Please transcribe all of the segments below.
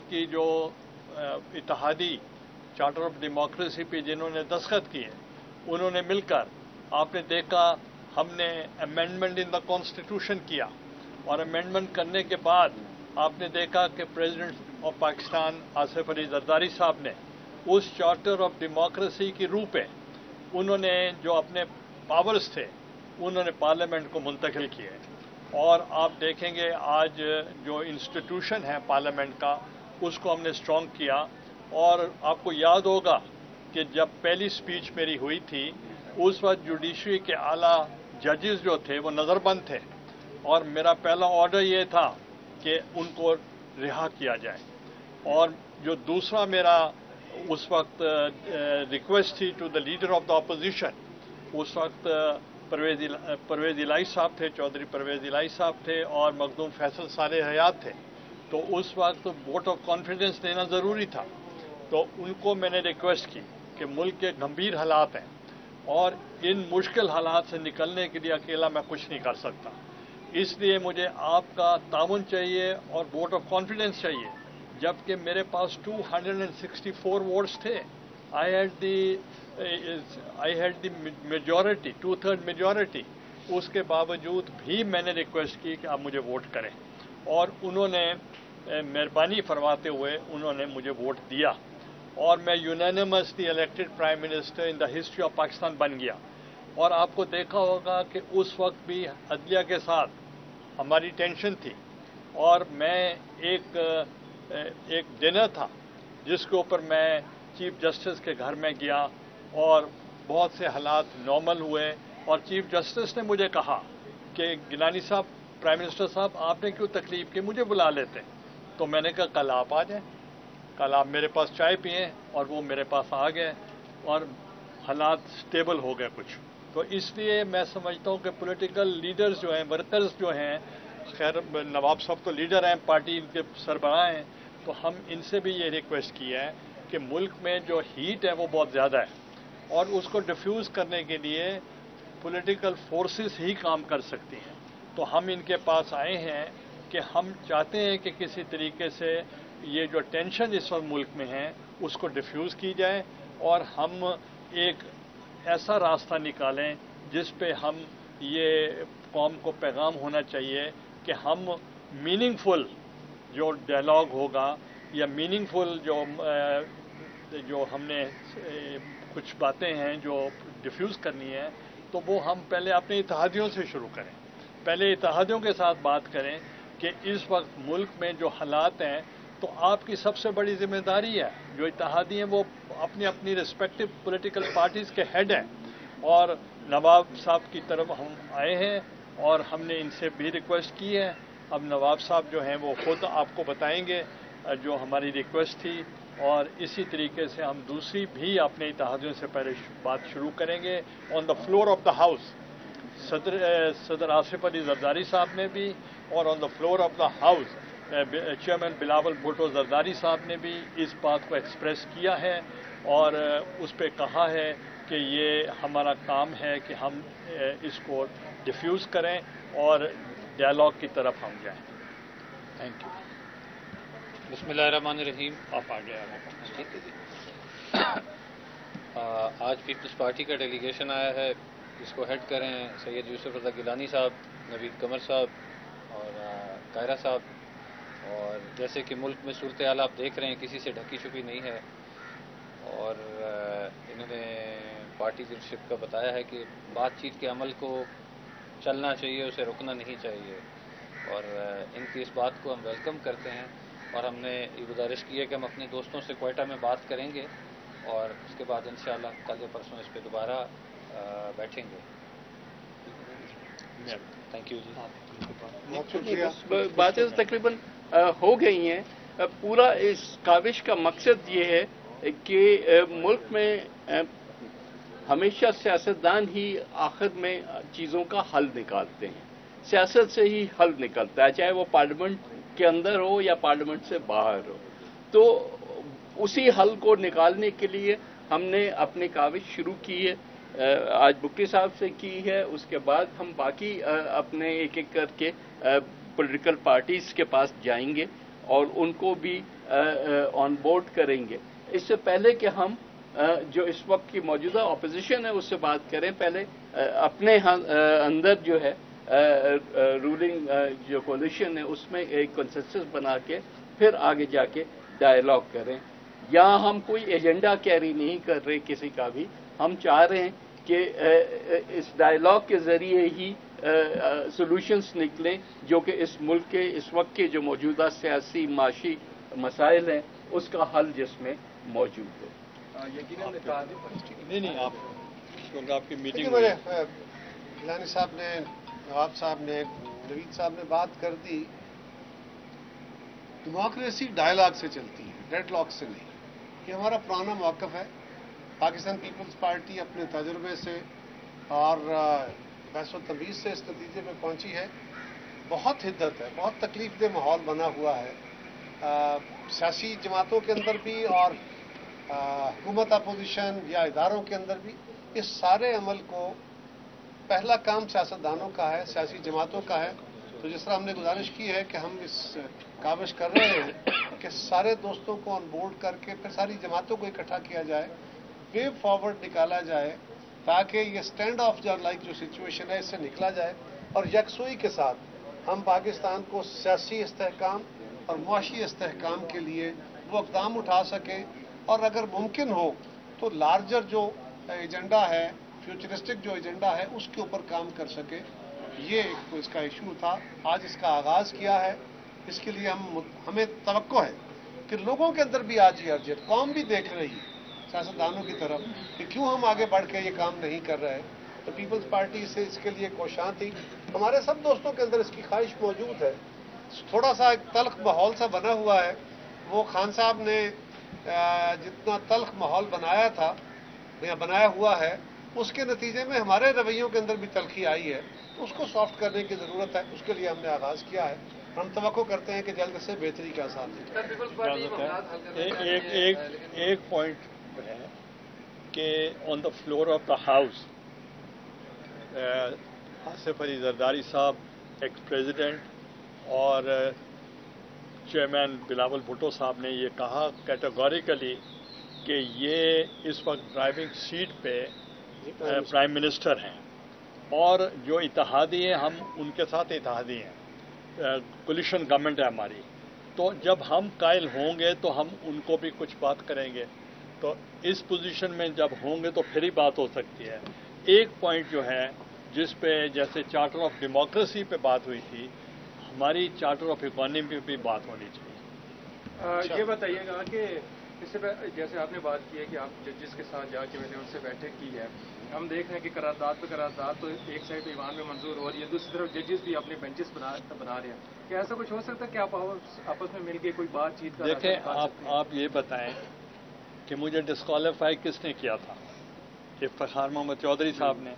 की जो इत्तेहादी charter of democracy पे जिन्होंने दस्तखत किए, उन्होंने मिलकर, आपने देखा, हमने अमेंडमेंट इन द कॉन्स्टिट्यूशन किया, और अमेंडमेंट करने के बाद आपने देखा कि प्रेसिडेंट ऑफ पाकिस्तान आसिफ अली जरदारी साहब ने उस चार्टर ऑफ डेमोक्रेसी की रूह पे उन्होंने जो अपने पावर्स थे उन्होंने पार्लियामेंट को मुंतकिल किए। और आप देखेंगे आज जो इंस्टीट्यूशन है पार्लियामेंट का, उसको हमने स्ट्रांग किया। और आपको याद होगा कि जब पहली स्पीच मेरी हुई थी, उस वक्त जुडिशरी के आला जजेस जो थे वो नज़रबंद थे, और मेरा पहला ऑर्डर ये था कि उनको रिहा किया जाए। और जो दूसरा मेरा उस वक्त रिक्वेस्ट थी to the leader of the opposition, उस वक्त परवेज इलाही साहब थे, चौधरी परवेज इलाही साहब थे, और मखदूम फैसल साले हयात थे। तो उस वक्त वोट ऑफ कॉन्फिडेंस देना ज़रूरी था। तो उनको मैंने रिक्वेस्ट की कि मुल्क के गंभीर हालात हैं, और इन मुश्किल हालात से निकलने के लिए अकेला मैं कुछ नहीं कर सकता, इसलिए मुझे आपका ताउन चाहिए और वोट ऑफ कॉन्फिडेंस चाहिए। जबकि मेरे पास 264 वोट्स थे। I had the majority, 2/3 majority. उसके बावजूद भी मैंने रिक्वेस्ट की कि आप मुझे वोट करें, और उन्होंने मेहरबानी फरमाते हुए उन्होंने मुझे वोट दिया, और मैं unanimously elected prime minister in the history of Pakistan बन गया। और आपको देखा होगा कि उस वक्त भी अदलिया के साथ हमारी टेंशन थी, और मैं एक डिनर था जिसके ऊपर मैं चीफ जस्टिस के घर में गया, और बहुत से हालात नॉर्मल हुए, और चीफ जस्टिस ने मुझे कहा कि गिलानी साहब, प्राइम मिनिस्टर साहब, आपने क्यों तकलीफ की, मुझे बुला लेते। तो मैंने कहा कल आप आ जाएं, कल आप मेरे पास चाय पिएं, और वो मेरे पास आ गए, और हालात स्टेबल हो गए कुछ। तो इसलिए मैं समझता हूं कि पॉलिटिकल लीडर्स जो हैं, वर्कर्स जो हैं, खैर नवाब साहब तो लीडर हैं, पार्टी के सरबराह हैं, तो हम इनसे भी ये रिक्वेस्ट की है कि मुल्क में जो हीट है वो बहुत ज़्यादा है, और उसको डिफ्यूज करने के लिए पॉलिटिकल फोर्सेस ही काम कर सकती हैं। तो हम इनके पास आए हैं कि हम चाहते हैं कि किसी तरीके से ये जो टेंशन इस वक्त मुल्क में है उसको डिफ्यूज की जाए, और हम एक ऐसा रास्ता निकालें जिस पे हम ये कौम को पैगाम होना चाहिए कि हम मीनिंगफुल जो डायलॉग होगा, या मीनिंगफुल जो हमने कुछ बातें हैं जो डिफ्यूज करनी है, तो वो हम पहले अपने इत्तेहादियों से शुरू करें। पहले इत्तेहादियों के साथ बात करें कि इस वक्त मुल्क में जो हालात हैं, तो आपकी सबसे बड़ी जिम्मेदारी है, जो इत्तेहादी हैं वो अपनी अपनी रिस्पेक्टिव पॉलिटिकल पार्टीज के हेड हैं, और नवाब साहब की तरफ हम आए हैं, और हमने इनसे भी रिक्वेस्ट की है। अब नवाब साहब जो हैं वो खुद आपको बताएंगे जो हमारी रिक्वेस्ट थी, और इसी तरीके से हम दूसरी भी अपने इत्तेहादियों से पहले बात शुरू करेंगे on the floor of the house. सदर आसिफ अली जरदारी साहब ने भी, और on the floor of the house chairman Bilawal Bhutto Zardari साहब ने भी इस बात को एक्सप्रेस किया है, और उस पर कहा है कि ये हमारा काम है कि हम इसको डिफ्यूज करें और डायलॉग की तरफ हम जाएं। Thank you. बिस्मिल्लाहिर्रहमानिर्रहीम। आप आगे आ गए। ठीक है जी। आज पीपल्स पार्टी का डेलीगेशन आया है, जिसको हेड करें सैयद यूसुफ रज़ा गिलानी साहब, नवीद कमर साहब और कायरा साहब। और जैसे कि मुल्क में सूरत हाल आप देख रहे हैं, किसी से ढकी छुपी नहीं है, और इन्होंने पार्टी लीडरशिप का बताया है कि बातचीत के अमल को चलना चाहिए, उसे रुकना नहीं चाहिए, और इनकी इस बात को हम वेलकम करते हैं। और हमने ये गुजारिश की है कि हम अपने दोस्तों से क्वेटा में बात करेंगे, और उसके बाद इंशाअल्लाह कल या परसों इस पर दोबारा बैठेंगे। थैंक यू जी। बातें तकरीबन हो गई हैं। पूरा इस काविश का मकसद ये है कि मुल्क में हमेशा सियासतदान ही आखिर में चीज़ों का हल निकालते हैं, सियासत से ही हल निकलता है, चाहे वो पार्लियामेंट के अंदर हो या पार्लियामेंट से बाहर हो। तो उसी हल को निकालने के लिए हमने अपनी काविश शुरू की है, आज बुक्की साहब से की है, उसके बाद हम बाकी अपने एक एक करके पॉलिटिकल पार्टीज के पास जाएंगे और उनको भी آن بورڈ کریں گے. اس سے پہلے کہ ہم جو اس وقت کی موجودہ اپوزیشن ہے اس سے بات کریں، پہلے اپنے اندر جو ہے رولنگ جو کولیشن ہے اس میں ایک کنسنسس بنا کے پھر آگے جا کے ڈائلاگ کریں. یا ہم کوئی ایجنڈا کیری نہیں کر رہے کسی کا بھی، ہم چاہ رہے ہیں کہ اس ڈائلاگ کے ذریعے ہی سولوشنز نکلیں جو کہ اس ملک کے اس وقت کے جو موجودہ سیاسی معاشی مسائل ہیں اس کا حل جس میں موجود ہے. نہیں آپ کیونکہ آپ کی میٹنگ گیلانی صاحب نے، نواب صاحب نے، نوید صاحب نے بات کر دی. ڈیموکریسی ڈائلاگ سے چلتی ہے، ڈیڈ لاک سے نہیں. یہ ہمارا پرانا موقف ہے. پاکستان پیپلز پارٹی اپنے تجربے سے اور بحث و تمیز سے اس نتیجے پہ پہنچی ہے. بہت حدت ہے، بہت تکلیف دہ ماحول بنا ہوا ہے سیاسی جماعتوں کے اندر بھی اور حکومت اپوزیشن یا اداروں کے اندر بھی. اس سارے عمل کو پہلا کام سیاستدانوں کا ہے، سیاسی جماعتوں کا ہے. تو جس طرح ہم نے گزارش کی ہے کہ ہم اس کاوش کر رہے ہیں کہ سارے دوستوں کو آن بورڈ کر کے پھر ساری جماعتوں کو اکٹھا کیا جائے، وے فارورڈ نکالا جائے تاکہ یہ اسٹینڈ آف لائک جو سچویشن ہے اس سے نکلا جائے اور یکسوئی کے ساتھ ہم پاکستان کو سیاسی استحکام اور معاشی استحکام کے لیے وہ اقدام اٹھا سکیں اور اگر ممکن ہو تو لارجر جو ایجنڈا ہے، فیوچرسٹک جو ایجنڈا ہے اس کے اوپر کام کر سکے. یہ اس کا ایشو تھا. آج اس کا آغاز کیا ہے. اس کے لیے ہمیں توقع ہے کہ لوگوں کے اندر بھی آج یہ ارجنٹ، قوم بھی دیکھ رہی ہے سیاستدانوں کی طرف کہ کیوں ہم آگے بڑھ کے یہ کام نہیں کر رہے. تو پیپلز پارٹی سے اس کے لیے کوشاں تھی. ہمارے سب دوستوں کے اندر اس کی خواہش موجود ہے. تھوڑا سا ایک تلخ ماحول سا بنا ہوا ہے. وہ خان صاحب نے جتنا تلخ ماحول بنایا تھا یا بنایا ہوا ہے اس کے نتیجے میں ہمارے رویوں کے اندر بھی تلخی آئی ہے. تو اس کو سافٹ کرنے کی ضرورت ہے. اس کے لیے ہم نے آغاز کیا ہے. ہم توقع کرتے ہیں کہ جلد سے بہتری کا ساتھ دیں. ایک پوائنٹ ہے کہ on the floor of the house Asif Ali Zardari صاحب ایکس پریزیڈنٹ اور چیئرمین بلاول بھٹو صاحب نے یہ کہا کیٹیگوریکلی کہ یہ اس وقت ڈرائیونگ سیٹ پہ پرائم منسٹر ہیں اور جو اتحادی ہیں ہم ان کے ساتھ اتحادی ہیں. کولیشن گورنمنٹ ہے ہماری. تو جب ہم قائل ہوں گے تو ہم ان کو بھی کچھ بات کریں گے. تو اس پوزیشن میں جب ہوں گے تو پھر ہی بات ہو سکتی ہے. ایک پوائنٹ جو ہے جس پہ جیسے چارٹر آف ڈیموکریسی پہ بات ہوئی تھی، ہماری چارٹر آف اکانومی پہ بھی بات ہونی چاہیے. یہ بتائیے گا کہ اس سے جیسے آپ نے بات کی ہے کہ آپ ججز کے ساتھ جا کے میں نے ان سے بیٹھک کی ہے. ہم دیکھ رہے ہیں کہ قرارداد پہ قرارداد تو ایک سائڈ پہ ایوان میں منظور ہو رہی ہے، دوسری طرف ججز بھی اپنے بینچز بنا رہے ہیں. کیا ایسا کچھ ہو سکتا ہے کہ آپ آپس میں مل کے کوئی بات چیت کر؟ دیکھیں آپ یہ بتائیں کہ مجھے ڈسکوالیفائی کس نے کیا تھا؟ افتخار محمد چودھری صاحب نے.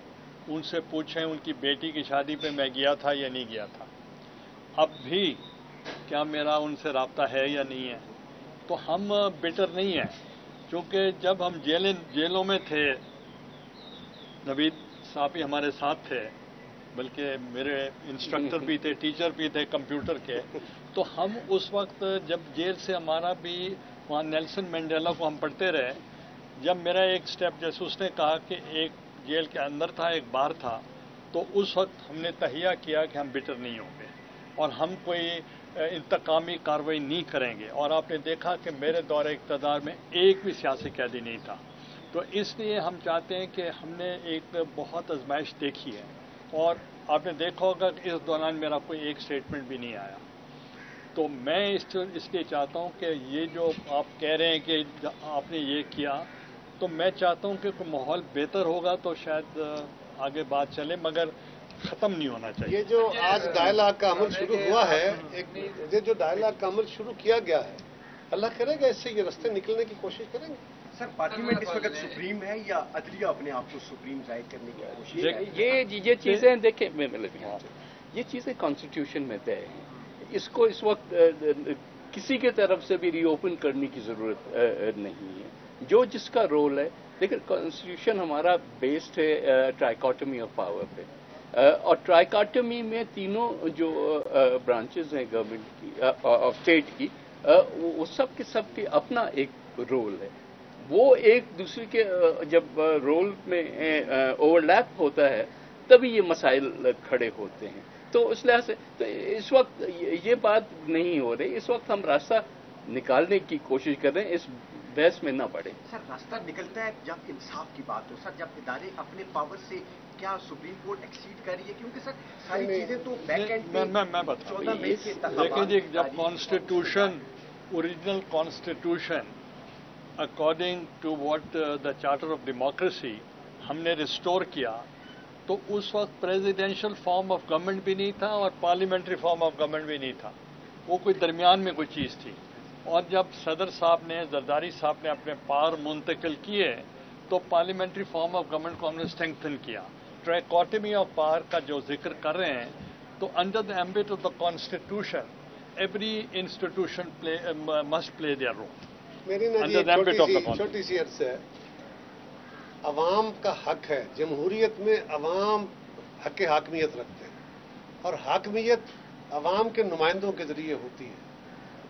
ان سے پوچھیں ان کی بیٹی کی شادی پہ میں گیا تھا یا نہیں گیا تھا. اب بھی کیا میرا ان سے رابطہ ہے یا نہیں ہے؟ تو ہم بیٹر نہیں ہیں کیونکہ جب ہم جیلوں میں تھے، نوید صاحب ہی ہمارے ساتھ تھے، بلکہ میرے انسٹرکٹر بھی تھے، ٹیچر بھی تھے کمپیوٹر کے. تو ہم اس وقت جب جیل سے ہمارا بھی وہاں نیلسن مینڈیلا کو ہم پڑھتے رہے. جب میرا ایک سٹیپ جیسے اس نے کہا کہ ایک جیل کے اندر تھا ایک باہر تھا، تو اس وقت ہم نے تہیہ کیا کہ ہم بیٹر نہیں ہوں گے اور ہم کوئی انتقامی کارروائی نہیں کریں گے. اور آپ نے دیکھا کہ میرے دور اقتدار میں ایک بھی سیاسی قیدی نہیں تھا. تو اس لیے ہم چاہتے ہیں کہ ہم نے ایک بہت آزمائش دیکھی ہے اور آپ نے دیکھا ہوگا کہ اس دوران میرا کوئی ایک اسٹیٹمنٹ بھی نہیں آیا. تو میں اس لیے چاہتا ہوں کہ یہ جو آپ کہہ رہے ہیں کہ آپ نے یہ کیا، تو میں چاہتا ہوں کہ کوئی ماحول بہتر ہوگا تو شاید آگے بات چلے، مگر ختم نہیں ہونا چاہیے. یہ جو آج ڈائلاگ کا عمل شروع ہوا ہے، یہ جو ڈائلاگ کا عمل شروع کیا گیا ہے، اللہ کرے گا اس سے یہ رستے نکلنے کی کوشش کریں گے. سر پارلیمنٹ اس وقت سپریم ہے یا عدلیہ اپنے آپ کو سپریم ظاہر کرنے کی کوشش ہے؟ یہ چیزیں دیکھیں، یہ چیزیں کانسٹیٹیوشن میں طے ہیں. اس کو اس وقت کسی کے طرف سے بھی ری اوپن کرنے کی ضرورت نہیں ہے. جو جس کا رول ہے، لیکن کانسٹیٹیوشن ہمارا بیسڈ ہے ٹرائیکاٹمی آف پاور پہ، اور ٹرائیکاٹمی میں تینوں جو برانچز ہیں گورنمنٹ کی آف اسٹیٹ کی، वो सब के अपना एक रोल है। वो एक दूसरे के जब रोल में ओवरलैप होता है तभी ये मसाइल खड़े होते हैं। तो उस लिहाज से तो इस वक्त ये बात नहीं हो रही। इस वक्त हम रास्ता निकालने की कोशिश कर रहे हैं, इस बहस में ना पड़े। सर रास्ता निकलता है जब इंसाफ की बात हो, सर जब इदारे अपने पावर से क्या सुप्रीम कोर्ट एक्सीड कर रही है, क्योंकि सर सारी चीजें तो बैक एंड मैं बता 14 मई के देखिए जी, जब constitution original constitution according to what the charter of democracy हमने रिस्टोर किया, तो उस वक्त प्रेसिडेंशियल फॉर्म ऑफ गवर्नमेंट भी नहीं था और पार्लियामेंट्री फॉर्म ऑफ गवर्नमेंट भी नहीं था, वो कोई दरमियान में कोई चीज़ थी। और जब सदर साहब ने, जरदारी साहब ने अपने पावर मुंतकिल किए तो पार्लियामेंट्री फॉर्म ऑफ गवर्नमेंट को हमने स्ट्रेंथन किया। ट्राइकोटमी ऑफ पावर का जो जिक्र कर रहे हैं, तो under the ambit of the constitution every institution must play their role. मेरी ना छोटी सी अर्ज है, अवाम का हक है, जमहूरियत में अवाम हक हाकमियत रखते हैं और हाकमियत अवाम के नुमाइंदों के जरिए होती है,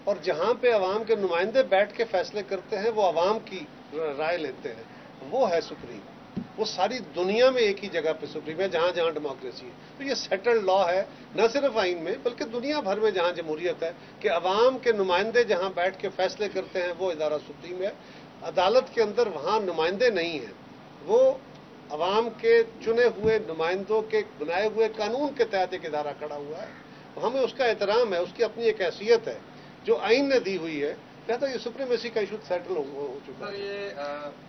और जहां पे अवाम के नुमाइंदे बैठ के फैसले करते हैं वो अवाम की राय लेते हैं, वो है सुप्रीम। वो सारी दुनिया में एक ही जगह पे सुप्रीम है जहां जहां डेमोक्रेसी है। तो ये सेटल्ड लॉ है, न सिर्फ आइन में बल्कि दुनिया भर में जहां जमहूरियत है कि अवाम के नुमाइंदे जहां बैठ के फैसले करते हैं वो इदारा सुप्रीम है। अदालत के अंदर वहां नुमाइंदे नहीं हैं, वो अवाम के चुने हुए नुमाइंदों के बनाए हुए कानून के तहत एक इदारा खड़ा हुआ है। तो हमें उसका एहतराम है, उसकी अपनी एक हैसियत है जो आइन ने दी हुई है। कहता ये सुप्रीमेसी का इशू सेटल हो चुका है। सर ये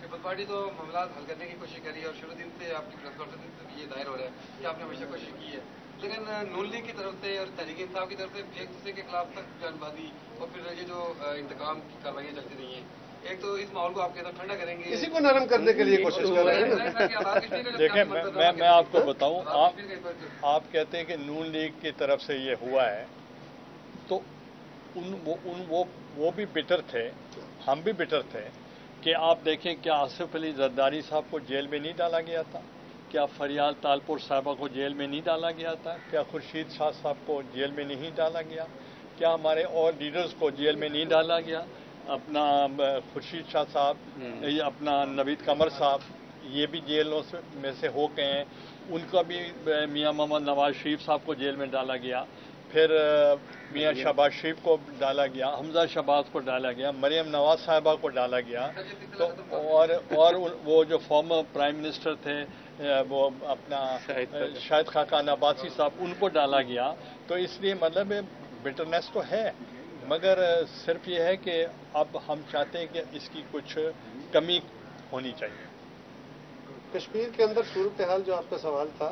पीपल्स पार्टी तो मामला हल करने की कोशिश करी और शुरू दिन से आपकी प्रेस कॉन्फ्रेंस ये दायर हो रहा है कि आपने हमेशा कोशिश की है, लेकिन नून लीग की तरफ से और तहरीक इंसाफ की तरफ से एक दूसरे के खिलाफ तक बयानबाजी और फिर ये जो इंतकाम की कार्रवाइयाँ चलती रही हैं, एक तो इस माहौल को आप कहते ठंडा करेंगे, इसी को नरम करने के लिए कोशिश कर रहे हैं। देखिए मैं आपको बताऊं, आप कहते हैं कि नून लीग की तरफ से ये हुआ है, तो वो भी बिटर थे, हम भी बिटर थे कि आप देखें क्या आसिफ अली जरदारी साहब को जेल में नहीं डाला गया था, क्या फरियाद तालपुर साहबा को जेल में नहीं डाला गया था, क्या खुर्शीद शाह साहब को जेल में नहीं डाला गया, क्या हमारे और लीडर्स को जेल में नहीं डाला गया, अपना खुर्शीद शाह साहब, अपना नवीद कमर साहब, ये भी जेलों में से हो गए हैं, उनका भी मियां मोहम्मद नवाज शरीफ साहब को जेल में डाला गया, फिर मियां शहबाज शरीफ को डाला गया, हमजा शहबाज को डाला गया, मरियम नवाज साहिबा को डाला गया, तो और वो जो फॉर्मर प्राइम मिनिस्टर थे वो अपना शाहिद खाकान अब्बासी साहब, उनको डाला गया। तो इसलिए मतलब बिटरनेस तो है, मगर सिर्फ ये है कि अब हम चाहते हैं कि इसकी कुछ कमी होनी चाहिए। कश्मीर के अंदर सूरत हाल जो आपका सवाल था,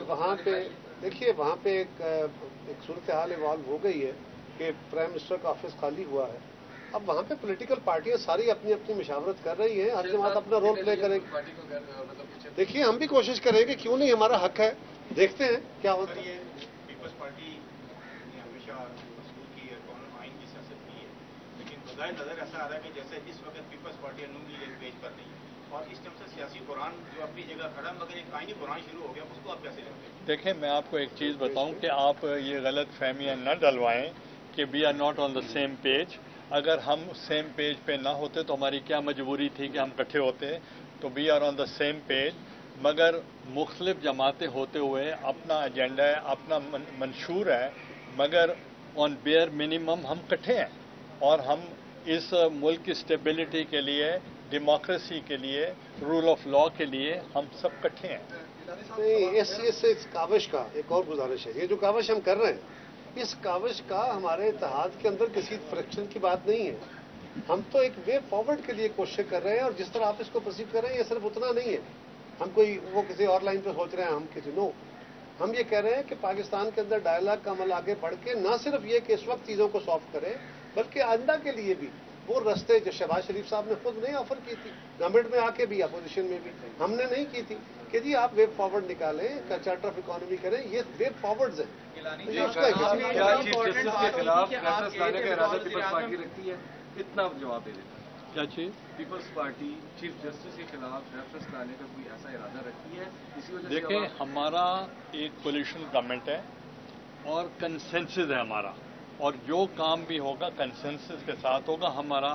वहाँ पे देखिए, वहाँ पे एक सूरत हाल इवॉल्व हो गई है कि प्राइम मिनिस्टर का ऑफिस खाली हुआ है। अब वहाँ पे पॉलिटिकल पार्टियां सारी अपनी अपनी मशावरत कर रही हैं, हर जमात अपना रोल प्ले करेगी। देखिए हम भी कोशिश करेंगे, क्यों नहीं, हमारा हक है, देखते हैं क्या होता है। पीपल्स पार्टी ने हमेशा मजबूत की है, आइन की सियासत की है, लेकिन बजाय नजर ऐसा आ रहा है कि जैसे इस वक्त पीपल्स पार्टी नून लीग एक पेज पर नहीं है और इस टाइम से सियासी कुरान जो अपनी जगह खड़ा, मगर एक आइनी कुरान शुरू हो गया, उसको आप कैसे लेते हैं? देखें, मैं आपको एक चीज़ बताऊं कि आप ये गलत फहमियाँ न डलवाएं कि we are not on the same page. अगर हम सेम पेज पे ना होते तो हमारी क्या मजबूरी थी कि हम इकट्ठे होते। तो we are on the same page, मगर मुख्तलिफ जमातें होते हुए अपना एजेंडा है, अपना मंशूर है, मगर ऑन बेयर मिनिमम हम इकट्ठे हैं और हम इस मुल्क की स्टेबिलिटी के लिए, डेमोक्रेसी के लिए, रूल ऑफ लॉ के लिए हम सब इकट्ठे हैं। नहीं, इस काविश का एक और गुजारिश है, ये जो काविश हम कर रहे हैं, इस काविश का हमारे इत्तेहाद के अंदर किसी फ्रिक्शन की बात नहीं है। हम तो एक वे फॉरवर्ड के लिए कोशिश कर रहे हैं, और जिस तरह आप इसको परसीव कर रहे हैं ये सिर्फ उतना नहीं है, हम कोई वो किसी और लाइन पे सोच रहे हैं, हम किसी नो, हम ये कह रहे हैं कि पाकिस्तान के अंदर डायलॉग का अमल आगे बढ़ के न सिर्फ ये कि इस वक्त चीज़ों को सॉल्व करे, बल्कि आइंदा के लिए भी वो रास्ते जो शहबाज शरीफ साहब ने खुद नहीं ऑफर की थी, गवर्नमेंट में आके भी, अपोजिशन में भी हमने नहीं की थी, कि जी आप वेब फॉरवर्ड निकालें, चार्टर ऑफ इकोनॉमी करें, ये वेब फॉरवर्ड्स हैं। इतना जवाब दे देता क्या चीज? पीपल्स पार्टी चीफ जस्टिस के खिलाफ रेफरेंस लाने का कोई ऐसा इरादा रखती है? इसी वजह से देखें, हमारा एक कोलिशन गवर्नमेंट है और कंसेंसस है हमारा اور جو کام بھی ہوگا کنسنسس کے ساتھ ہوگا. ہمارا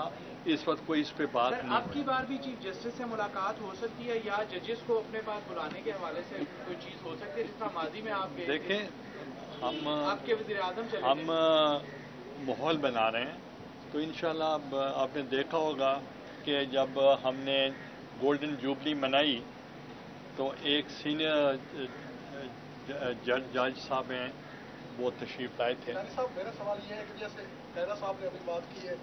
اس وقت کوئی اس پہ بات نہیں. اب کی بار بھی چیف جسٹس سے ملاقات ہو سکتی ہے یا ججز کو اپنے پاس بلانے کے حوالے سے کوئی چیز ہو سکتی ہے جس طرح ماضی میں آپ دیکھیں آپ کے وزیر اعظم ہم ماحول بنا رہے ہیں تو انشاءاللہ اب آپ نے دیکھا ہوگا کہ جب ہم نے گولڈن جوبلی منائی تو ایک سینئر جج صاحب ہیں وہ تشریف لائے تھے. صاحب میرا سوال یہ ہے کہ جیسے خیرہ صاحب نے ابھی بات کی ہے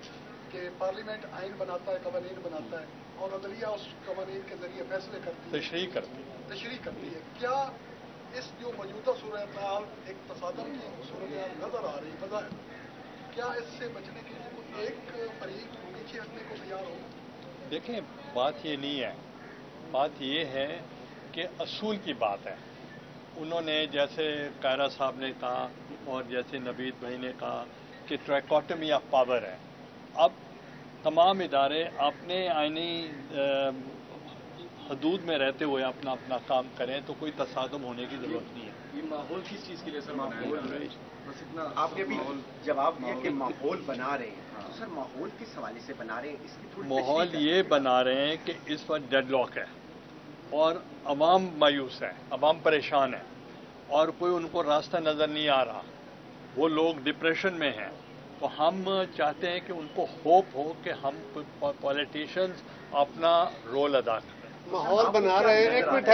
کہ پارلیمنٹ آئین بناتا ہے, قوانین بناتا ہے اور عدلیہ اس قوانین کے ذریعے فیصلے کرتی ہے, تشریح کرتی ہے. کیا اس جو موجودہ صورتحال ایک تصادم کی صورتحال نظر آ رہی بظاہر, کیا اس سے بچنے کے لیے کوئی ایک فریق پیچھے ہٹنے کو تیار ہو؟ دیکھیں بات یہ نہیں ہے, بات یہ ہے کہ اصول کی بات ہے. انہوں نے جیسے قائرہ صاحب نے کہا اور جیسے نوید بھائی نے کہا کہ ٹریکوٹمی آف پاور ہے. اب تمام ادارے اپنے آئینی حدود میں رہتے ہوئے اپنا اپنا کام کریں تو کوئی تصادم ہونے کی ضرورت نہیں ہے. یہ ماحول کس چیز کے لیے سر بس اتنا آپ نے بھی جواب دیا کہ ماحول بنا رہے ہیں, تو سر ماحول کس حوالے سے بنا رہے ہیں اس کی تھوڑی ماحول یہ بنا رہے ہیں کہ اس وقت ڈیڈ لاک ہے اور عوام مایوس ہے, عوام پریشان ہے اور کوئی ان کو راستہ نظر نہیں آ رہا, وہ لوگ ڈپریشن میں ہیں. تو ہم چاہتے ہیں کہ ان کو ہوپ ہو کہ ہم پولیٹیشینز اپنا رول ادا کریں. ماحول بنا رہے ہیں, ایک منٹ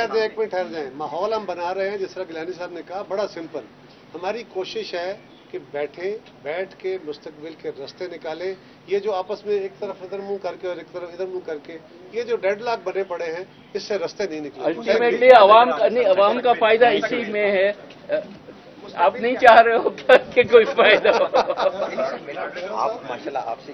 ٹھہر جائیں. ماحول ہم بنا رہے ہیں جس طرح گیلانی صاحب نے کہا, بڑا سمپل. ہماری کوشش ہے کہ بیٹھ کے مستقبل کے راستے نکالیں. یہ جو آپس میں ایک طرف ادھر منہ کر کے اور ایک طرف ادھر منہ کر کے یہ جو ڈیڈ لاک بنے پڑے ہیں, اس سے راستے نہیں نکلے. الٹیمیٹلی عوام کا فائدہ اسی میں ہے. آپ نہیں چاہ رہے ہو کہ کوئی فائدہ ہو. آپ ماشاءاللہ آپ سے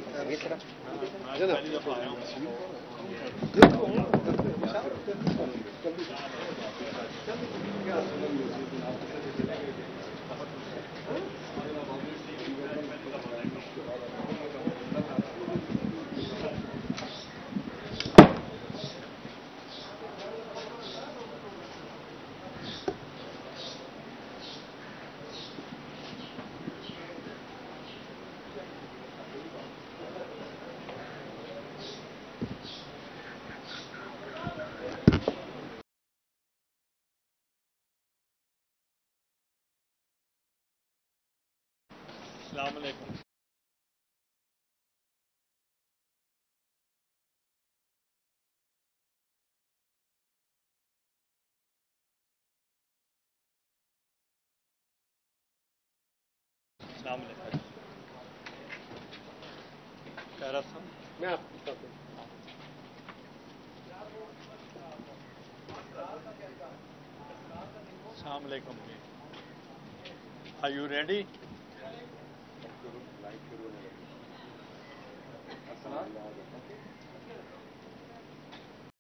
السلام علیکم. السلام علیکم. قائرہ صاحب میں آپ کو السلام علیکم. Are you ready?